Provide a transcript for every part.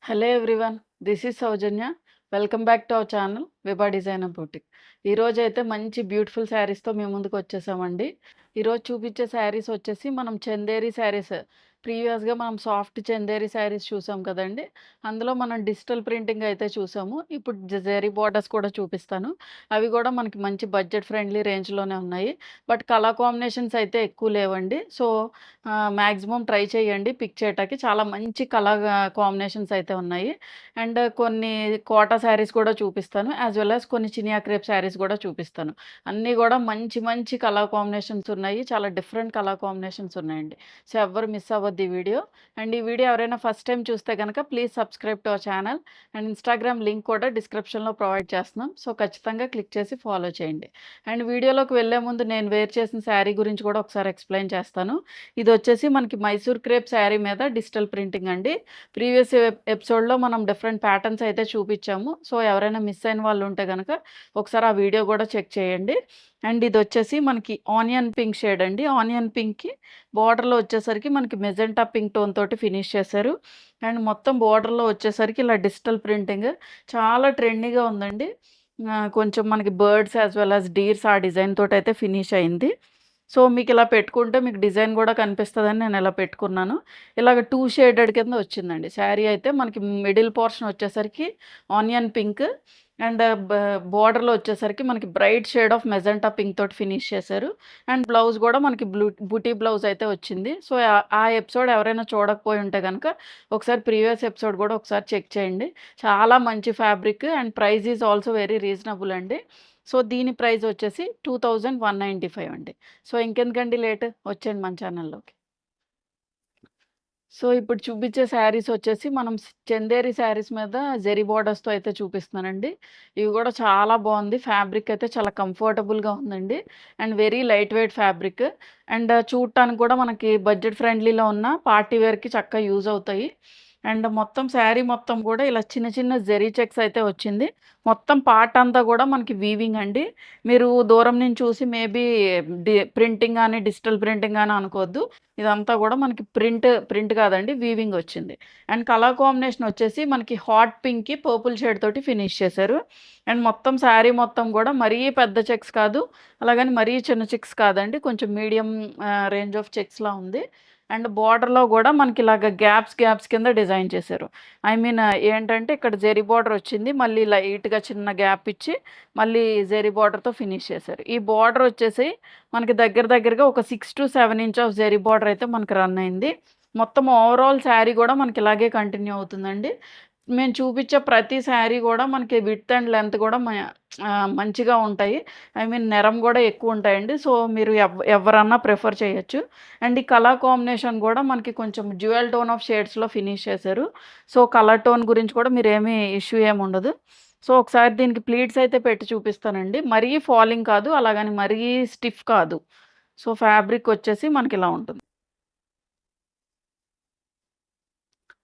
Hello everyone, this is Soujanya. Welcome back to our channel Vibha designer boutique. ఈరోజు అయితే మంచి beautiful శారీస్తో మేము ముందుకు వచ్చేసామండి. ఈరోజు చూపించే శారీస్ వచ్చేసి మనం చందేరి శారీస్. ప్రీవియస్గా మనం సాఫ్ట్ చందేరి శారీస్ చూసాం కదండి. అందులో మనం డిజిటల్ ప్రింటింగ్ అయితే చూసాము. ఇప్పుడు జెరీ బార్డర్స్ కూడా చూపిస్తాను. అవి కూడా మనకి మంచి బడ్జెట్ ఫ్రెండ్లీ రేంజ్లోనే ఉన్నాయి. బట్ కలర్ కాంబినేషన్స్ అయితే ఎక్కువ లేవండి. సో మ్యాక్సిమం ట్రై చేయండి పిక్ చేయటానికి. చాలా మంచి కలర్ కాంబినేషన్స్ అయితే ఉన్నాయి. అండ్ కొన్ని కోటా శారీస్ కూడా చూపిస్తాను. యాజ్ వెల్ యాజ్ కొన్ని చినియా క్రేప్ శారీస్ కూడా చూపిస్తాను. అన్నీ కూడా మంచి మంచి కలర్ కాంబినేషన్స్ ఉన్నాయి. చాలా డిఫరెంట్ కలర్ కాంబినేషన్స్ ఉన్నాయండి. సో ఎవ్వరు మిస్ అవ్వద్దు ఈ వీడియో. అండ్ ఈ వీడియో ఎవరైనా ఫస్ట్ టైం చూస్తే కనుక please subscribe to our channel. And Instagram link కూడా డిస్క్రిప్షన్లో ప్రొవైడ్ చేస్తున్నాం. సో ఖచ్చితంగా క్లిక్ చేసి ఫాలో చేయండి. అండ్ వీడియోలోకి వెళ్ళే ముందు నేను వేర్ చేసిన శారీ గురించి కూడా ఒకసారి ఎక్స్ప్లెయిన్ చేస్తాను. ఇది వచ్చేసి మనకి మైసూర్ క్రేప్ శారీ మీద డిజిటల్ ప్రింటింగ్ అండి. ప్రీవియస్ ఎపిసోడ్లో మనం డిఫరెంట్ ప్యాటర్న్స్ అయితే చూపించాము. సో ఎవరైనా మిస్ అయిన వాళ్ళు ఉంటే కనుక ఒకసారి ఆ వీడియో కూడా చెక్ చేయండి. అండ్ ఇది వచ్చేసి మనకి ఆనియన్ పింక్ షేడ్ అండి. ఆనియన్ పింక్కి బార్డర్లో వచ్చేసరికి మనకి మెజెంటా పింక్ టోన్ తోటి ఫినిష్ చేశారు. అండ్ మొత్తం బార్డర్లో వచ్చేసరికి ఇలా డిజిటల్ ప్రింటింగ్ చాలా ట్రెండీగా ఉందండి. కొంచెం మనకి birds as well as deers ఆ డిజైన్ తోటి అయితే ఫినిష్ అయింది. సో మీకు ఇలా పెట్టుకుంటే మీకు డిజైన్ కూడా కనిపిస్తుందని నేను ఇలా పెట్టుకున్నాను. ఇలాగ 2 షేడెడ్ కింద వచ్చిందండి శారీ అయితే. మనకి మిడిల్ పోర్షన్ వచ్చేసరికి ఆనియన్ పింక్ అండ్ బార్డర్లో వచ్చేసరికి మనకి bright shade of magenta pink తోటి ఫినిష్ చేశారు. అండ్ బ్లౌజ్ కూడా మనకి బూటీ బ్లౌజ్ అయితే వచ్చింది. సో ఆ ఎపిసోడ్ ఎవరైనా చూడకపోయి ఉంటే కనుక ఒకసారి ప్రీవియస్ ఎపిసోడ్ కూడా ఒకసారి చెక్ చేయండి. చాలా మంచి fabric and price is also very reasonable అండి. సో దీని ప్రైస్ వచ్చేసి 2195 అండి. సో ఇంకెందుకండి లేట్, వచ్చేయండి మన ఛానల్లోకి. సో ఇప్పుడు చూపించే శారీస్ వచ్చేసి మనం చందేరి శారీస్ మీద జెరీ బార్డర్స్తో అయితే చూపిస్తున్నానండి. ఇవి కూడా చాలా బాగుంది. ఫ్యాబ్రిక్ అయితే చాలా కంఫర్టబుల్గా ఉందండి. And very light weight fabric. And చూడటానికి కూడా మనకి బడ్జెట్ ఫ్రెండ్లీలో ఉన్న పార్టీ వేర్కి చక్కగా యూజ్ అవుతాయి. అండ్ మొత్తం శారీ మొత్తం కూడా ఇలా చిన్న చిన్న జెరీ చెక్స్ అయితే వచ్చింది. మొత్తం పార్ట్ అంతా కూడా మనకి వీవింగ్ అండి. మీరు దూరం నుంచి చూసి మేబీ ప్రింటింగ్ అని డిజిటల్ ప్రింటింగ్ అని అనుకోవద్దు. ఇదంతా కూడా మనకి ప్రింట్ కాదండి, వీవింగ్ వచ్చింది. అండ్ కలర్ కాంబినేషన్ వచ్చేసి మనకి హాట్ పింక్కి పర్పుల్ షేడ్ తోటి ఫినిష్ చేశారు. అండ్ మొత్తం శారీ మొత్తం కూడా మరీ పెద్ద చెక్స్ కాదు, అలాగని మరీ చిన్న చెక్స్ కాదండి, కొంచెం మీడియం రేంజ్ ఆఫ్ చెక్స్లా ఉంది. అండ్ బార్డర్లో కూడా మనకి ఇలాగ గ్యాప్స్ కింద డిజైన్ చేశారు. ఐ మీన్ ఏంటంటే ఇక్కడ జెరీ బార్డర్ వచ్చింది, మళ్ళీ లైట్గా చిన్న గ్యాప్ ఇచ్చి మళ్ళీ జెరీ బార్డర్తో ఫినిష్ చేశారు. ఈ బార్డర్ వచ్చేసి మనకి దగ్గరగా ఒక 6 to 7 inch of zari border అయితే మనకి రన్ అయింది. మొత్తం ఓవరాల్ శారీ కూడా మనకి ఇలాగే కంటిన్యూ అవుతుందండి. మేము చూపించే ప్రతి శారీ కూడా మనకి విడ్త్ అండ్ లెంత్ కూడా మంచిగా ఉంటాయి. ఐ మీన్ నెరం కూడా ఎక్కువ ఉంటాయండి. సో మీరు ఎవరన్నా ప్రిఫర్ చేయొచ్చు. అండ్ ఈ కలర్ కాంబినేషన్ కూడా మనకి కొంచెం డ్యూయల్ టోన్ ఆఫ్ షేడ్స్లో ఫినిష్ చేశారు. సో కలర్ టోన్ గురించి కూడా మీరు ఇష్యూ ఏమి ఉండదు. సో ఒకసారి దీనికి ప్లీట్స్ అయితే పెట్టి చూపిస్తానండి. మరీ ఫాలింగ్ కాదు, అలాగని మరీ స్టిఫ్ కాదు. సో ఫ్యాబ్రిక్ వచ్చేసి మనకి ఇలా ఉంటుంది.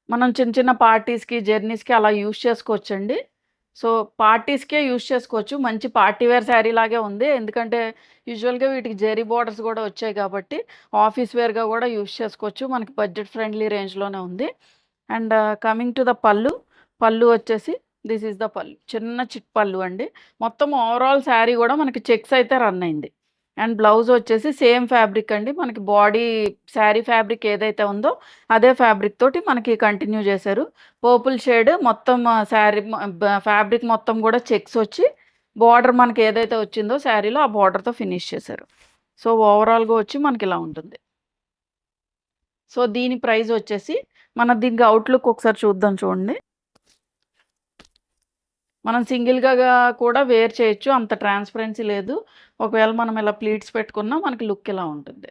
మనం చిన్న చిన్న పార్టీస్‌కి, జర్నీస్‌కి అలా యూజ్ చేసుకోవచ్చండి. సో పార్టీస్‌కే యూజ్ చేసుకోవచ్చు. మంచి పార్టీ వేర్ శారీ లాగే ఉంది. ఎందుకంటే యూజువల్‌గా వీటికి జెరీ బార్డర్స్ కూడా వచ్చాయి కాబట్టి ఆఫీస్ వేర్‌గా కూడా యూజ్ చేసుకోవచ్చు. మనకి బడ్జెట్ ఫ్రెండ్లీ రేంజ్‌లోనే ఉంది. అండ్ కమింగ్ టు ద పళ్ళు. పళ్ళు వచ్చేసి దిస్ ఈజ్ ద పళ్ళు. చిన్న చిట్ పళ్ళు అండి. మొత్తం ఓవరాల్ శారీ కూడా మనకి చెక్స్ అయితే రన్ అయింది. అండ్ బ్లౌజ్ వచ్చేసి సేమ్ ఫ్యాబ్రిక్ అండి. మనకి బాడీ శారీ ఫ్యాబ్రిక్ ఏదైతే ఉందో అదే ఫ్యాబ్రిక్ తోటి మనకి కంటిన్యూ చేశారు. పర్పుల్ షేడ్ మొత్తం శారీ ఫ్యాబ్రిక్ మొత్తం కూడా చెక్స్ వచ్చి బార్డర్ మనకి ఏదైతే వచ్చిందో శారీలో ఆ బార్డర్తో ఫినిష్ చేశారు. సో ఓవరాల్గా వచ్చి మనకి ఇలా ఉంటుంది. సో దీని ప్రైస్ వచ్చేసి దీనికి అవుట్లుక్ ఒకసారి చూద్దాం చూడండి. మనం సింగిల్‌గా కూడా వేర్ చేయొచ్చు. అంత ట్రాన్స్‌పరెన్సీ లేదు. ఒకవేళ మనం ఇలా ప్లీట్స్ పెట్టుకున్నా మనకి లుక్ ఇలా ఉంటుంది.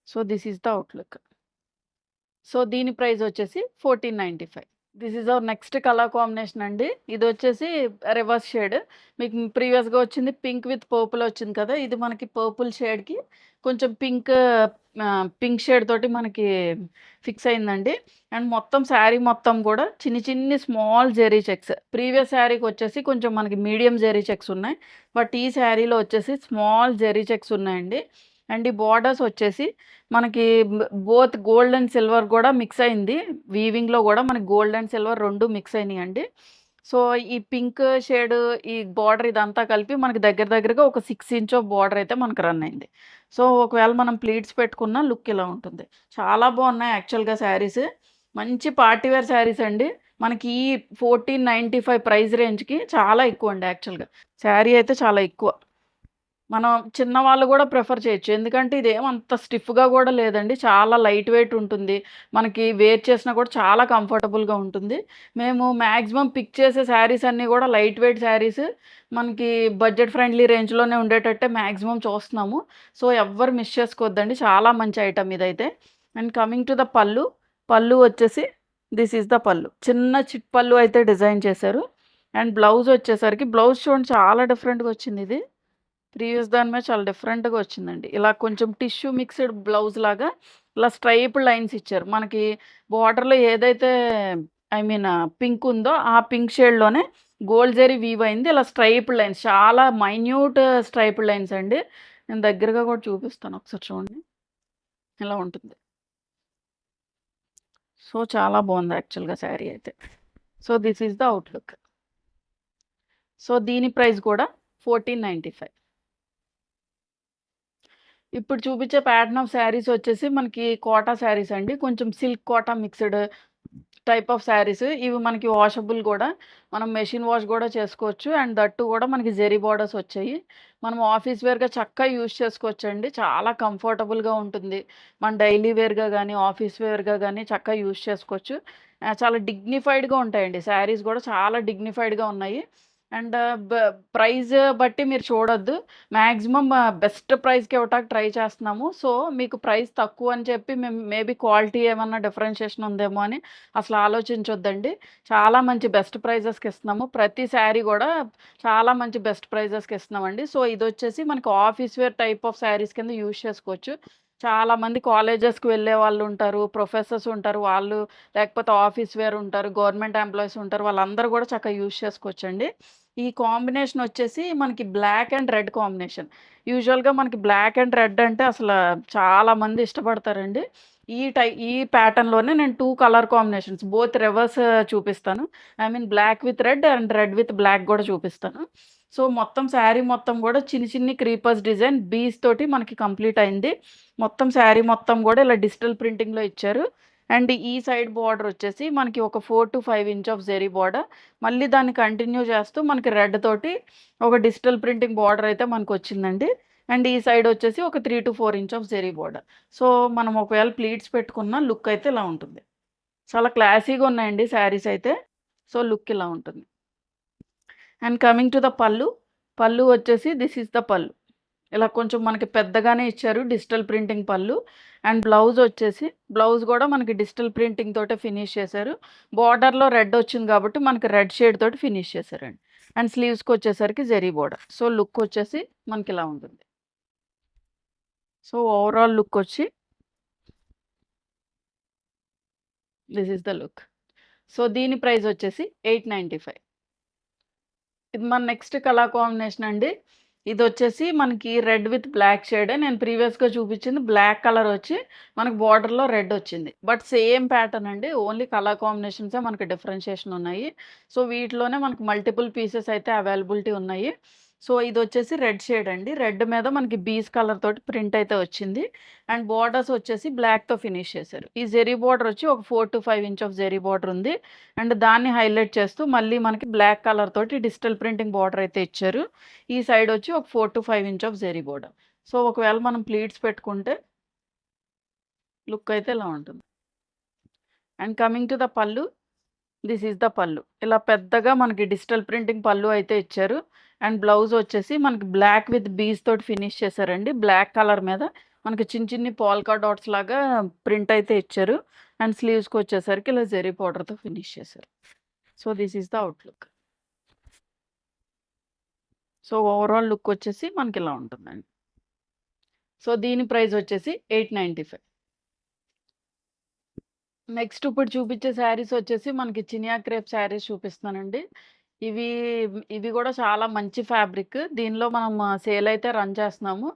So this is the outlook. So దీని ప్రైస్ వచ్చేసి 1495. This is our next colour combination అండి. ఇది వచ్చేసి రివర్స్ షేడ్. మీకు ప్రీవియస్‌గా వచ్చింది పింక్ విత్ పర్పుల్ వచ్చింది కదా! ఇది మనకి పర్పుల్ షేడ్‌కి కొంచెం పింక్ షేడ్ తోటి మనకి ఫిక్స్ అయిందండి. అండ్ మొత్తం శారీ మొత్తం కూడా చిన్ని స్మాల్ జెరీ చెక్స్. ప్రీవియస్ శారీకి వచ్చేసి కొంచెం మనకి మీడియం జెరీ చెక్స్ ఉన్నాయి. బట్ ఈ శారీలో వచ్చేసి స్మాల్ జెరీ చెక్స్ ఉన్నాయండి. అండ్ ఈ బోర్డర్స్ వచ్చేసి మనకి బోత్ గోల్డ్ అండ్ సిల్వర్ కూడా మిక్స్ అయింది. వీవింగ్‌లో కూడా మనకి గోల్డ్ అండ్ సిల్వర్ 2 మిక్స్ అయినాయండి. సో, ఈ పింక్ షేడ్ ఈ బోర్డర్ ఇదంతా కలిపి మనకి దగ్గరగా ఒక 6 ఇంచ్ ఆఫ్ బోర్డర్ అయితే మనకు రన్ అయింది. సో, ఒకవేళ మనం ప్లీట్స్ పెట్టుకున్న లుక్ ఇలా ఉంటుంది. చాలా బాగున్నాయి యాక్చువల్‌గా శారీస్. మంచి పార్టీ వేర్ శారీస్ అండి. మనకి ఈ 1495 ప్రైస్ రేంజ్‌కి చాలా ఎక్కువండి యాక్చువల్‌గా. శారీ అయితే చాలా ఎక్కువ. మనం చిన్నవాళ్ళు గూడా ప్రిఫర్ చేయొచ్చు. ఎందుకంటే ఇదేమంత స్టిఫ్‌గా గూడా లేదండి. చాలా లైట్ వెయిట్ ఉంటుంది. మనకి వేర్ చేసినా కూడా చాలా కంఫర్టబుల్‌గా ఉంటుంది. మేము మాక్సిమం పిక్ చేసే శారీస్ అన్నీ గూడా లైట్ వెయిట్ శారీస్ మనకి బడ్జెట్ ఫ్రెండ్లీ రేంజ్‌లోనే ఉండేటట్టే మాక్సిమం చూస్తున్నాము. సో, ఎవ్వరు మిస్ చేసుకోవద్దండి. చాలా మంచి ఐటెమ్ ఇదైతే. అండ్ కమింగ్ టు ద పల్లు. పల్లు వచ్చేసి దిస్ ఈస్ ద పల్లు. చిన్న చిట్ పల్లు అయితే డిజైన్ చేశారు. అండ్ బ్లౌజ్ వచ్చేసరికి బ్లౌజ్ చూడండి చాలా డిఫరెంట్‌గా వచ్చిందిది. ప్రీవియస్ దాని మీద చాలా డిఫరెంట్‌గా వచ్చిందండి. ఇలా కొంచెం టిష్యూ మిక్స్‌డ్ బ్లౌజ్ లాగా ఇలా స్ట్రైప్డ్ లైన్స్ ఇచ్చారు. మనకి బోర్డర్‌లో ఏదైతే ఐ మీన్ పింక్ ఉందో ఆ పింక్ షేడ్‌లోనే గోల్డ్ జరీ వీవ్ అయింది. ఇలా స్ట్రైప్డ్ లైన్స్ చాలా మైన్యూట్ స్ట్రైప్డ్ లైన్స్ అండి. నేను దగ్గరగా కూడా చూపిస్తాను ఒకసారి చూడండి. ఇలా ఉంటుంది. సో, చాలా బాగుంది యాక్చువల్‌గా శారీ అయితే. So, this is the outlook. So, దీని ప్రైస్ కూడా 1495. ఇప్పుడు చూపించే ప్యాటర్న్ ఆఫ్ శారీస్ వచ్చేసి మనకి కోటా శారీస్ అండి. కొంచెం silk Kota mixed type of sarees. ఇవి మనకి వాషబుల్ గూడా. మనం మెషిన్ వాష్ గూడా చేసుకోవచ్చు. అండ్ దట్ టూ గూడా మనకి జెరీ బోర్డర్స్ వచ్చాయి. మనం ఆఫీస్ వేర్‌గా చక్కగా యూజ్ చేసుకోవచ్చండి. చాలా కంఫర్టబుల్‌గా ఉంటుంది. మన డైలీ వేర్‌గా గానీ, ఆఫీస్ వేర్‌గా గానీ చక్కగా యూజ్ చేసుకోవచ్చు. చాలా డిగ్నిఫైడ్‌గా ఉంటాయండి. శారీస్ గూడా చాలా డిగ్నిఫైడ్‌గా ఉన్నాయి. అండ్ బ ప్రైజ్ బట్టి మీరు చూడొద్దు. మాక్సిమం బెస్ట్ ప్రైస్‌కి ఇవ్వటానికి ట్రై చేస్తున్నాము. సో, మీకు ప్రైస్ తక్కువ అని చెప్పి మేము మేబీ క్వాలిటీ ఏమన్నా డిఫరెన్షియేషన్ ఉందేమో అని అసలు ఆలోచించొద్దండి. చాలా మంచి బెస్ట్ ప్రైజెస్‌కి ఇస్తున్నాము. ప్రతి శారీ గూడా చాలా మంచి బెస్ట్ ప్రైజెస్‌కి ఇస్తున్నామండి. సో, ఇదొచ్చేసి మనకి office wear type of sarees కింద యూజ్ చేసుకోవచ్చు. చాలామంది కాలేజెస్‌కి వెళ్ళేవాళ్ళుంటారు, ప్రొఫెసర్స్ ఉంటారు. వాళ్ళు లేకపోతే ఆఫీస్ వేర్ ఉంటారు, గవర్నమెంట్ ఎంప్లాయీస్ ఉంటారు. వాళ్ళందరూ గూడా చక్కగా యూజ్ చేసుకోవచ్చండి. ఈ కాంబినేషన్ వచ్చేసి మనకి బ్లాక్ అండ్ రెడ్ కాంబినేషన్. యూజువల్‌గా మనకి బ్లాక్ అండ్ రెడ్ అంటే అసల చాలా మంది ఇష్టపడతారండి. ఈ ప్యాటర్న్‌లోనే నేను 2 కలర్ కాంబినేషన్స్ బోత్ రివర్స్ చూపిస్తాను. I mean black with red and red with black గూడా చూపిస్తాను. సో, మొత్తం శారీ మొత్తం గూడా చిన్ని క్రీపర్స్ డిజైన్ బీస్ తోటి మనకి కంప్లీట్ అయింది. మొత్తం శారీ మొత్తం గూడా ఇలా డిజిటల్ ప్రింటింగ్‌లో ఇచ్చారు. అండ్ ఈ సైడ్ బోర్డర్ వచ్చేసి మనకి ఒక 4-5 ఇంచ్ ఆఫ్ జెరీ బోర్డర్. మళ్ళీ దాన్ని కంటిన్యూ చేస్తూ మనకి రెడ్ తోటి ఒక డిజిటల్ ప్రింటింగ్ బోర్డర్ అయితే మనకొచ్చిందండి. అండ్ ఈ సైడ్ వచ్చేసి ఒక 3-4 inch of zari border. So, మనం ఒకవేళ ప్లీట్స్ పెట్టుకున్న లుక్ అయితే ఇలా ఉంటుంది. చాలా క్లాసీగా ఉన్నాయండి శారీస్ అయితే. సో, లుక్ ఇలా ఉంటుంది. అండ్ కమింగ్ టు ద పల్లు. పల్లు వచ్చేసి దిస్ ఈస్ ద పల్లు. ఇలా కొంచెం మనకి పెద్దగానే ఇచ్చారు డిజిటల్ ప్రింటింగ్ పల్లు. అండ్ బ్లౌజ్ వచ్చేసి బ్లౌజ్ గూడా మనకి డిజిటల్ ప్రింటింగ్ తోటే ఫినిష్ చేశారు. బోర్డర్‌లో రెడ్ వచ్చింది కాబట్టి మనకి రెడ్ షేడ్ తోటి ఫినిష్ చేశారండి. అండ్ స్లీవ్స్‌కొచ్చేసరికి జెరీ బోర్డర్. సో, లుక్ వచ్చేసి మనకిలా ఉంటుంది. సో, ఓవరాల్ లుక్ వచ్చి this is the look. So, దీని ప్రైస్ వచ్చేసి 895. ఇది మన నెక్స్ట్ కలర్ కాంబినేషన్ అండి. ఇదొచ్చేసి మనకి రెడ్ విత్ బ్లాక్ షేడే. నేను ప్రీవియస్‌గా చూపించింది బ్లాక్ కలర్ వచ్చి మనకి బోర్డర్‌లో రెడ్ వచ్చింది. బట్ సేమ్ ప్యాటర్న్ అండి. ఓన్లీ కలర్ కాంబినేషన్సే మనకి డిఫరెన్షియేషన్ ఉన్నాయి. సో, వీటిలోనే మనకు మల్టిపుల్ పీసెస్ అయితే అవైలబిలిటీ ఉన్నాయి. సో, ఇదొచ్చేసి రెడ్ షేడ్ అండి. రెడ్ మీద మనకి బీస్ కలర్ తోటి ప్రింట్ అయితే వచ్చింది. అండ్ బోర్డర్స్ వచ్చేసి బ్లాక్‌తో ఫినిష్ చేశారు. ఈ జెరీ బోర్డర్ వచ్చి ఒక 4-5 ఇంచ్ ఆఫ్ జెరీ బోర్డర్ ఉంది. అండ్ దాన్ని హైలైట్ చేస్తూ మళ్ళీ మనకి బ్లాక్ కలర్ తోటి డిజిటల్ ప్రింటింగ్ బోర్డర్ అయితే ఇచ్చారు. ఈ సైడ్ వచ్చి ఒక 4-5 inch of zari border. So, ఒకవేళ మనం ప్లీట్స్ పెట్టుకుంటే లుక్ అయితే ఇలా ఉంటుంది. And coming to the pallu. This is the pallu. ఇలా పెద్దగా మనకి డిజిటల్ ప్రింటింగ్ పల్లు అయితే ఇచ్చారు. అండ్ బ్లౌజ్ వచ్చేసి మనకి బ్లాక్ విత్ బీస్ తోటి ఫినిష్ చేశారండి. బ్లాక్ కలర్ మీద మనకి చిన్ని పోల్కా డాట్స్ లాగా ప్రింట్ అయితే ఇచ్చారు. అండ్ స్లీవ్స్‌కొచ్చేసరికి ఇలా జెరీ బోర్డర్‌తో ఫినిష్ చేశారు. So, this is the outlook. So, overall look వచ్చేసి మనకిలా ఉంటుందండి. సో, దీని ప్రైస్ వచ్చేసి 895. నెక్స్ట్ ఇప్పుడు చూపించే శారీస్ వచ్చేసి మనకి చినియా క్రేప్ శారీస్ చూపిస్తున్నానండి. ఇవి ఇవి గూడా చాలా మంచి ఫ్యాబ్రిక్. దీనిలో మనం సేల్ అయితే రన్ చేస్తున్నాము.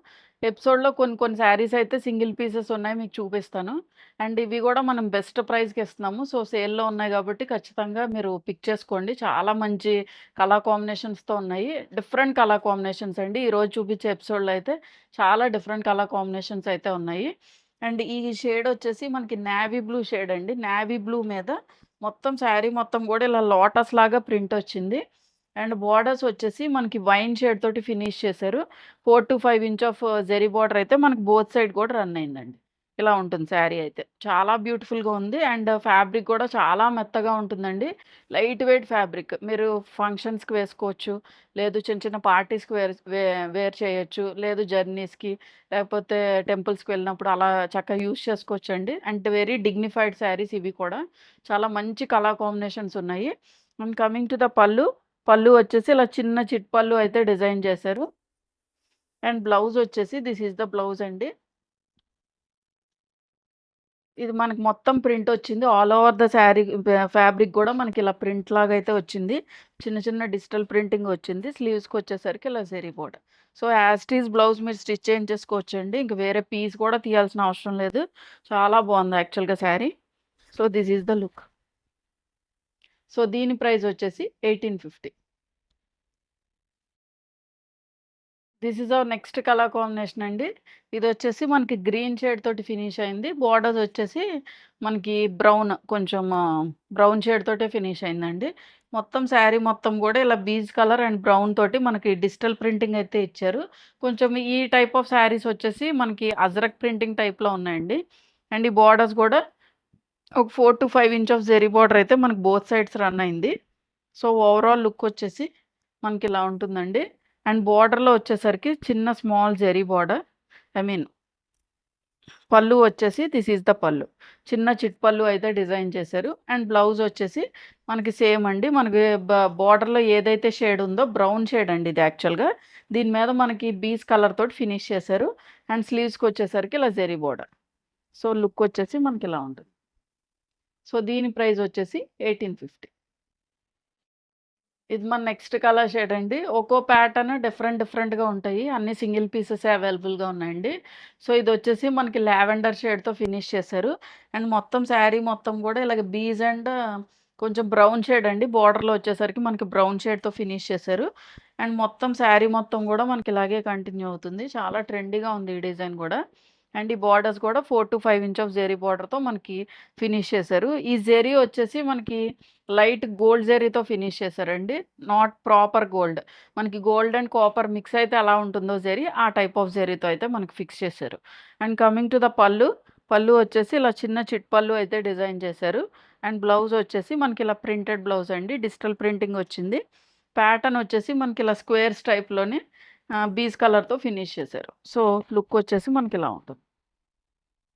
ఎపిసోడ్‌లో కొన్ని కొన్ని శారీస్ అయితే సింగిల్ పీసెస్ ఉన్నాయి మీకు చూపిస్తాను. అండ్ ఇవి గూడా మనం బెస్ట్ ప్రైస్‌కి ఇస్తున్నాము. సో, సేల్‌లో ఉన్నాయి గాబట్టి ఖచ్చితంగా మీరు పిక్ చేసుకోండి. చాలా మంచి కలర్ కాంబినేషన్స్‌తో ఉన్నాయి. డిఫరెంట్ కలర్ కాంబినేషన్స్ అండి. ఈరోజు చూపించే ఎపిసోడ్‌లో అయితే చాలా డిఫరెంట్ కలర్ కాంబినేషన్స్ అయితే ఉన్నాయి. అండ్ ఈ షేడ్ వచ్చేసి మనకి నేవీ బ్లూ షేడ్ అండి. నేవీ బ్లూ మీద మొత్తం శారీ మొత్తం గూడా ఇలా లోటస్ లాగా ప్రింట్ వచ్చింది. అండ్ బోర్డర్స్ వచ్చేసి మనకి వైన్ షేడ్ తోటి ఫినిష్ చేశారు. 4-5 ఇంచ్ ఆఫ్ జెరీ బార్డర్ అయితే మనకి బోత్ సైడ్ కూడా రన్ అయిందండి. ఇలా ఉంటుంది శారీ అయితే. చాలా బ్యూటిఫుల్‌గా ఉంది. అండ్ ఫ్యాబ్రిక్ కూడా చాలా మెత్తగా ఉంటుందండి. Light weight fabric. మీరు ఫంక్షన్స్‌కి వేసుకోవచ్చు. లేదు చిన్న చిన్న పార్టీస్‌కి వేర్ చేయొచ్చు. లేదు జర్నీస్‌కి లేకపోతే టెంపుల్స్‌కి వెళ్ళినప్పుడు అలా చక్కగా యూజ్ చేసుకోవచ్చండి. అండ్ వెరీ డిగ్నిఫైడ్ శారీస్ ఇవి కూడా. చాలా మంచి కలర్ కాంబినేషన్స్ ఉన్నాయి. అండ్ కమింగ్ టు ద పల్లు. పల్లు వచ్చేసి ఇలా చిన్న చిట్ పల్లు అయితే డిజైన్ చేశారు. అండ్ బ్లౌజ్ వచ్చేసి దిస్ ఈస్ ద బ్లౌజ్ అండి. ఇది మనకి మొత్తం ప్రింట్ వచ్చింది. All over the sari fabric గూడా మనకి ఇలా ప్రింట్ లాగా అయితే వచ్చింది. చిన్న చిన్న డిజిటల్ ప్రింటింగ్ వచ్చింది. స్లీవ్స్‌కొచ్చేసరికి ఇలా zari border. So, as it is blouse మీరు స్టిచ్ చేయించేసుకోవచ్చండి. ఇంక వేరే పీస్ కూడా తీయాల్సిన అవసరం లేదు. చాలా బావుంది యాక్చువల్‌గా sari. So, this is the look. So, దీని ప్రైస్ వచ్చేసి 1850. This is our next colour combination అండి. ఇదొచ్చేసి మనకి గ్రీన్ షేడ్ తోటి ఫినిష్ అయింది. బోర్డర్స్ వచ్చేసి మనకి బ్రౌన్ కొంచెం బ్రౌన్ షేడ్ తోటే ఫినిష్ అయిందండి. మొత్తం శారీ మొత్తం గూడా ఇలా బీజ్ కలర్ అండ్ బ్రౌన్ తోటి మనకి డిజిటల్ ప్రింటింగ్ అయితే ఇచ్చారు. కొంచెం ఈ టైప్ ఆఫ్ శారీస్ వచ్చేసి మనకి అజ్రక్ ప్రింటింగ్ టైప్‌లో ఉన్నాయండి. అండ్ ఈ బోర్డర్స్ గూడా ఒక 4-5 ఇంచ్ ఆఫ్ జెరీ బోర్డర్ అయితే మనకి బోత్ సైడ్స్ రన్ అయింది. సో, ఓవరాల్ లుక్ వచ్చేసి మనకిలా ఉంటుందండి. అండ్ బోర్డర్‌లో వచ్చేసరికి చిన్న small zari border. I mean pallu వచ్చేసి దిస్ ఈస్ ద పల్లు. చిన్న చిట్ పల్లు అయితే డిజైన్ చేశారు. అండ్ బ్లౌజ్ వచ్చేసి మనకి సేమ్ అండి. మనకి బోర్డర్‌లో ఏదైతే షేడ్ ఉందో బ్రౌన్ షేడ్ అండి ఇది యాక్చువల్‌గా. దీని మీద మనకి బీస్ కలర్ తోటి ఫినిష్ చేశారు. అండ్ స్లీవ్స్‌కొచ్చేసరికి ఇలా జెరీ బోర్డర్. సో, లుక్ వచ్చేసి మనకిలా ఉంటుంది. సో, దీని ప్రైస్ వచ్చేసి 1850. ఇది మన నెక్స్ట్ కలర్ షేడ్ అండి. ఒక్కో ప్యాటర్న్ డిఫరెంట్ డిఫరెంట్‌గా ఉంటాయి. అన్ని సింగిల్ పీసెసే అవైలబుల్‌గా ఉన్నాయండి. సో, ఇదొచ్చేసి మనకి లావెండర్ షేడ్‌తో ఫినిష్ చేశారు. అండ్ మొత్తం శారీ మొత్తం గూడా ఇలాగ బీజ్ అండ్ కొంచెం బ్రౌన్ షేడ్ అండి. బోర్డర్‌లో వచ్చేసరికి మనకి బ్రౌన్ షేడ్‌తో ఫినిష్ చేశారు. అండ్ మొత్తం శారీ మొత్తం గూడా మనకి ఇలాగే కంటిన్యూ అవుతుంది. చాలా ట్రెండీగా ఉంది ఈ డిజైన్ గూడా. అండ్ ఈ బోర్డర్స్ గూడా 4-5 ఇంచ్ ఆఫ్ జెరీ బోర్డర్‌తో మనకి ఫినిష్ చేశారు. ఈ జెరీ వచ్చేసి మనకి లైట్ గోల్డ్ జరీతో ఫినిష్ చేశారండి. Not proper gold. మనకి గోల్డ్ అండ్ కాపర్ మిక్స్ అయితే ఎలా ఉంటుందో జరీ, ఆ టైప్ ఆఫ్ జరీతో అయితే మనకి ఫిక్స్ చేశారు. అండ్ కమింగ్ టు ద పల్లు. పల్లు వచ్చేసి ఇలా చిన్న చిట్ పల్లు అయితే డిజైన్ చేశారు. అండ్ బ్లౌజ్ వచ్చేసి మనకి ఇలా ప్రింటెడ్ బ్లౌజ్ అండి. డిజిటల్ ప్రింటింగ్ వచ్చింది. ప్యాటర్న్ వచ్చేసి మనకి ఇలా స్క్వేర్స్ టైప్‌లోనే బీజ్ కలర్‌తో ఫినిష్ చేశారు. సో, లుక్ వచ్చేసి మనకి ఇలా ఉంటుంది.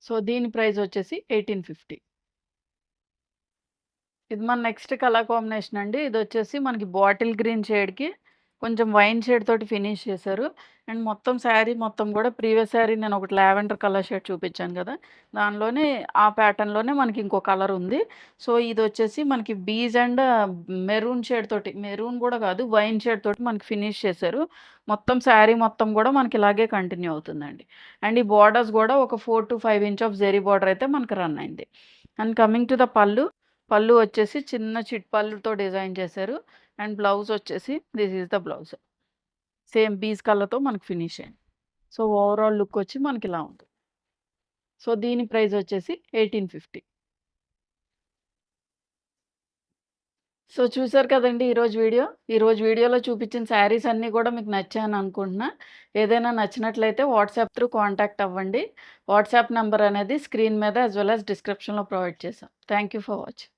సో, దీని ప్రైస్ వచ్చేసి 1850. ఇది మన నెక్స్ట్ కలర్ కాంబినేషన్ అండి. ఇదొచ్చేసి మనకి బాటిల్ గ్రీన్ షేడ్‌కి కొంచెం వైన్ షేడ్ తోటి ఫినిష్ చేశారు. అండ్ మొత్తం శారీ మొత్తం గూడా ప్రీవియస్ శారీ నేను ఒకటి లావెండర్ కలర్ షేడ్ చూపించాను గదా! దానిలోనే ఆ ప్యాటర్న్‌లోనే మనకి ఇంకో కలర్ ఉంది. సో, ఇదొచ్చేసి మనకి బీజ్ అండ్ మెరూన్ షేడ్ తోటి మెరూన్ గూడా కాదు వైన్ షేడ్ తోటి మనకి ఫినిష్ చేశారు. మొత్తం శారీ మొత్తం గూడా మనకి ఇలాగే కంటిన్యూ అవుతుందండి. అండ్ ఈ బోర్డర్స్ గూడా ఒక 4-5 ఇంచ్ ఆఫ్ జెరీ బోర్డర్ అయితే మనకి రన్ అయింది. అండ్ కమింగ్ టు ద పల్లు. పల్లు వచ్చేసి చిన్న చిట్ పల్లుతో డిజైన్ చేశారు. అండ్ బ్లౌజ్ వచ్చేసి this is the blouse. Same beige కలర్‌తో మనకి ఫినిష్ అయింది. సో, ఓవరాల్ లుక్ వచ్చి మనకిలా ఉంటుంది. సో, దీని ప్రైస్ వచ్చేసి 1850. సో, చూసారు కదండీ ఈరోజు వీడియోలో చూపించిన శారీస్ అన్నీ కూడా మీకు నచ్చాయని అనుకుంటున్నా. ఏదైనా నచ్చినట్లయితే వాట్సాప్ త్రూ కాంటాక్ట్ అవ్వండి. వాట్సాప్ నంబర్ అనేది స్క్రీన్ మీద యాస్ వెల్ యాస్ డిస్క్రిప్షన్‌లో ప్రొవైడ్ చేశాం. Thank you for watching.